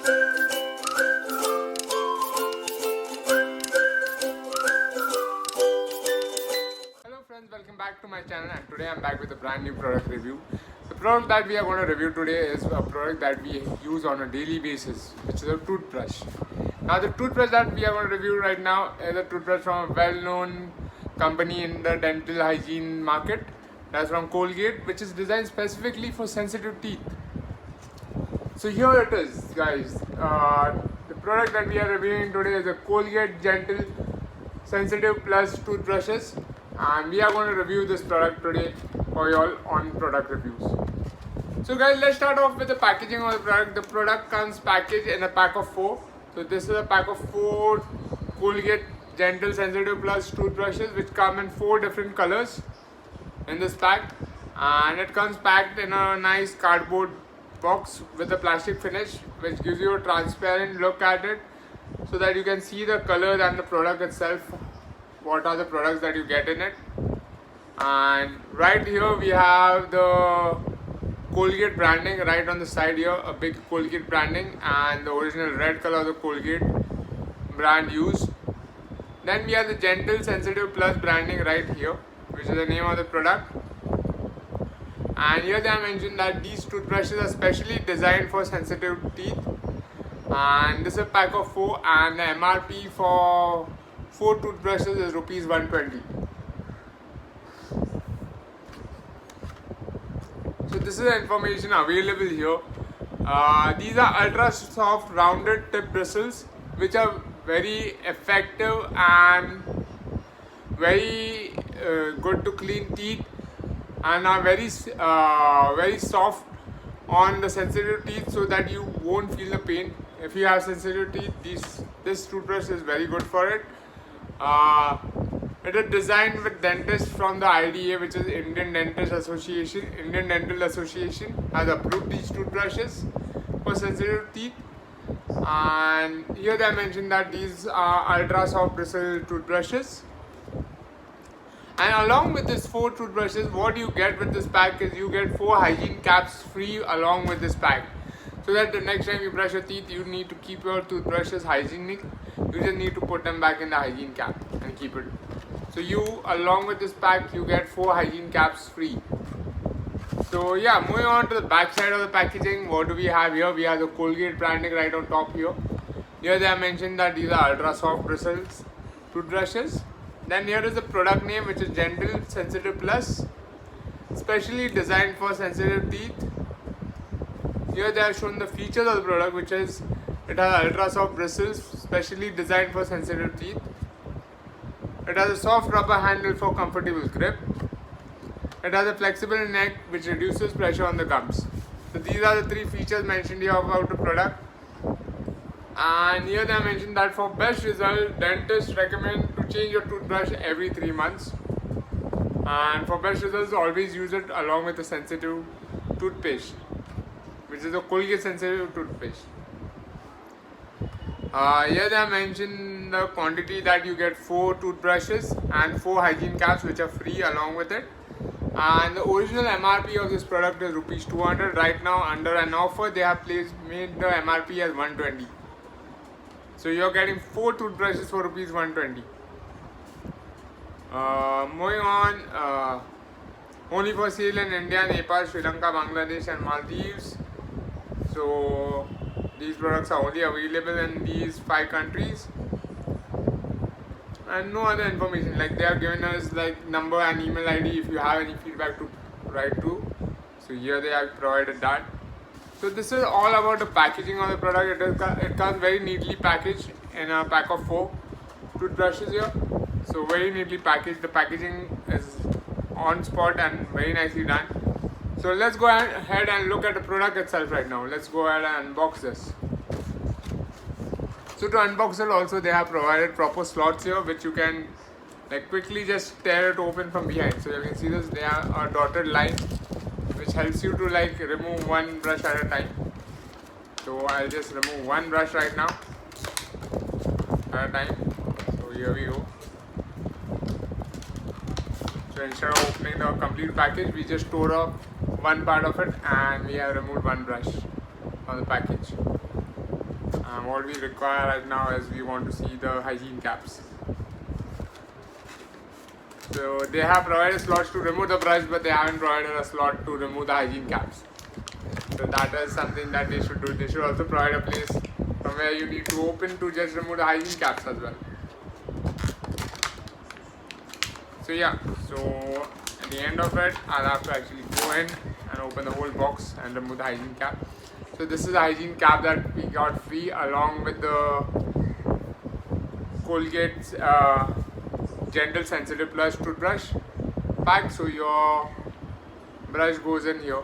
Hello friends, welcome back to my channel, and today I'm back with a brand new product review. The product that we are going to review today is a product that we use on a daily basis, which is a toothbrush. Now the toothbrush that we are going to review right now is a toothbrush from a well-known company in the dental hygiene market. That's from Colgate, which is designed specifically for sensitive teeth. So here it is, guys. The product that we are reviewing today is a Colgate Gentle Sensitive Plus toothbrushes, and we are going to review this product today for you all on product reviews. So guys, let's start off with the packaging of the product. The product comes packaged in a pack of 4. So this is a pack of 4 Colgate Gentle Sensitive Plus toothbrushes, which come in 4 different colors in this pack, and it comes packed in a nice cardboard box with a plastic finish, which gives you a transparent look at it so that you can see the color and the product itself, what are the products that you get in it. And right here we have the Colgate branding right on the side here, a big Colgate branding and the original red color of the Colgate brand used. Then we have the Gentle Sensitive Plus branding right here, which is the name of the product. And here they have mentioned that these toothbrushes are specially designed for sensitive teeth, and this is a pack of 4, and the MRP for 4 toothbrushes is rupees 120. So this is the information available here. These are ultra soft rounded tip bristles, which are very effective and very good to clean teeth, and are very soft on the sensitive teeth, so that you won't feel the pain. If you have sensitive teeth, this toothbrush is very good for it. It is designed with dentists from the IDA, which is Indian Dental Association has approved these toothbrushes for sensitive teeth. And here they mentioned that these are ultra soft bristle toothbrushes. And along with this 4 toothbrushes, what you get with this pack is you get 4 hygiene caps free along with this pack. So that the next time you brush your teeth, you need to keep your toothbrushes hygienic. You just need to put them back in the hygiene cap and keep it. So you, along with this pack, you get 4 hygiene caps free. So yeah, moving on to the back side of the packaging, what do we have here? We have the Colgate branding right on top here. Here they have mentioned that these are ultra soft bristles toothbrushes. Then here is the product name, which is Gentle Sensitive Plus, specially designed for sensitive teeth. Here they have shown the features of the product, which is it has ultra soft bristles, specially designed for sensitive teeth. It has a soft rubber handle for comfortable grip. It has a flexible neck, which reduces pressure on the gums. So these are the 3 features mentioned here about the product. And here they have mentioned that for best result, dentists recommend to change your toothbrush every 3 months. And for best results, always use it along with the sensitive toothpaste, which is a Colgate sensitive toothpaste. Here they have mentioned the quantity that you get 4 toothbrushes and 4 hygiene caps, which are free along with it. And the original MRP of this product is rupees 200. Right now, under an offer, they have made the MRP as 120. So you're getting 4 toothbrushes for rupees 120. Moving on, only for sale in India, Nepal, Sri Lanka, Bangladesh and Maldives. So these products are only available in these 5 countries. And no other information, like they have given us like number and email ID if you have any feedback to write to. So here they have provided that. So this is all about the packaging of the product. It comes very neatly packaged in a pack of 4 toothbrushes here. So very neatly packaged. The packaging is on spot and very nicely done. So let's go ahead and look at the product itself right now. Let's go ahead and unbox this. So to unbox it also, they have provided proper slots here, which you can like quickly just tear it open from behind. So you can see this, they are a dotted line, which helps you to like remove one brush at a time. So I'll just remove one brush right now at a time. So here we go. So instead of opening the complete package, we just tore off one part of it and we have removed one brush on the package. What we require right now is we want to see the hygiene caps. So they have provided slots to remove the brush, but they haven't provided a slot to remove the hygiene caps. So that is something that they should do. They should also provide a place from where you need to open to just remove the hygiene caps as well. So yeah, so at the end of it, I'll have to actually go in and open the whole box and remove the hygiene cap. So this is the hygiene cap that we got free along with the Colgate's Gentle Sensitive Plus toothbrush pack. So your brush goes in here,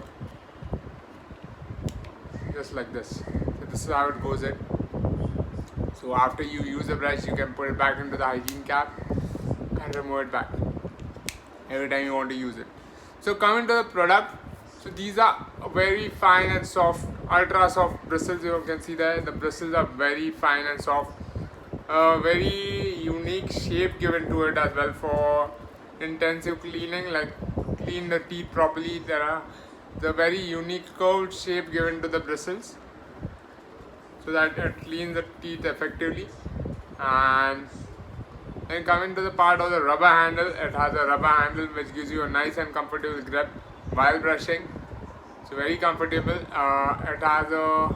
just like this. So this is how it goes in. So after you use the brush, you can put it back into the hygiene cap and remove it back every time you want to use it. So coming to the product, so these are very fine and soft, ultra soft bristles. You can see that the bristles are very fine and soft. Very unique shape given to it as well for intensive cleaning, like clean the teeth properly. There are the very unique curved shape given to the bristles so that it cleans the teeth effectively. And then coming to the part of the rubber handle, it has a rubber handle which gives you a nice and comfortable grip while brushing. So very comfortable. It has a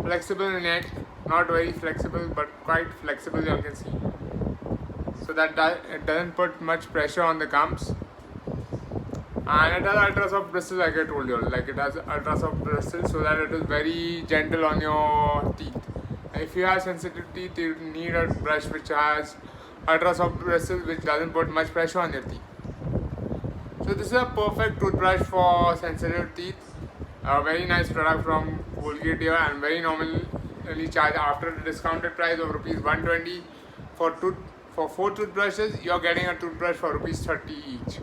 flexible neck, not very flexible but quite flexible, you can see, so that it doesn't put much pressure on the gums. And it has ultra soft bristles, like I told you, like it has ultra soft bristles so that it is very gentle on your teeth. If you have sensitive teeth, you need a brush which has ultra soft bristles which doesn't put much pressure on your teeth. So this is a perfect toothbrush for sensitive teeth. A very nice product from Colgate here, and very nominally charged after the discounted price of rupees 120 for 4 toothbrushes. You're getting a toothbrush for rupees 30 each.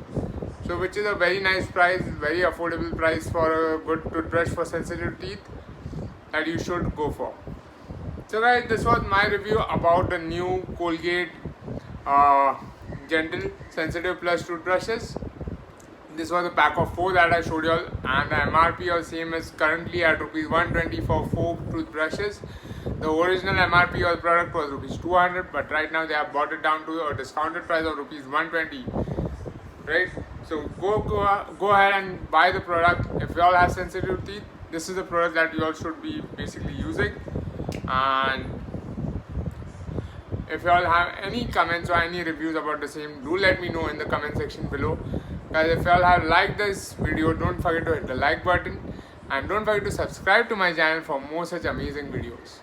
So which is a very nice price, very affordable price for a good toothbrush for sensitive teeth that you should go for. So guys, this was my review about the new Colgate Gentle Sensitive Plus toothbrushes. This was a pack of 4 that I showed you all, and the MRP of same is currently at rupees 120 for 4 toothbrushes. The original MRP of the product was rupees 200, but right now they have brought it down to a discounted price of rupees 120. Right? So go ahead and buy the product. If you all have sensitive teeth, this is the product that you all should be basically using. And if you all have any comments or any reviews about the same, do let me know in the comment section below. Guys, if you all have liked this video, don't forget to hit the like button and don't forget to subscribe to my channel for more such amazing videos.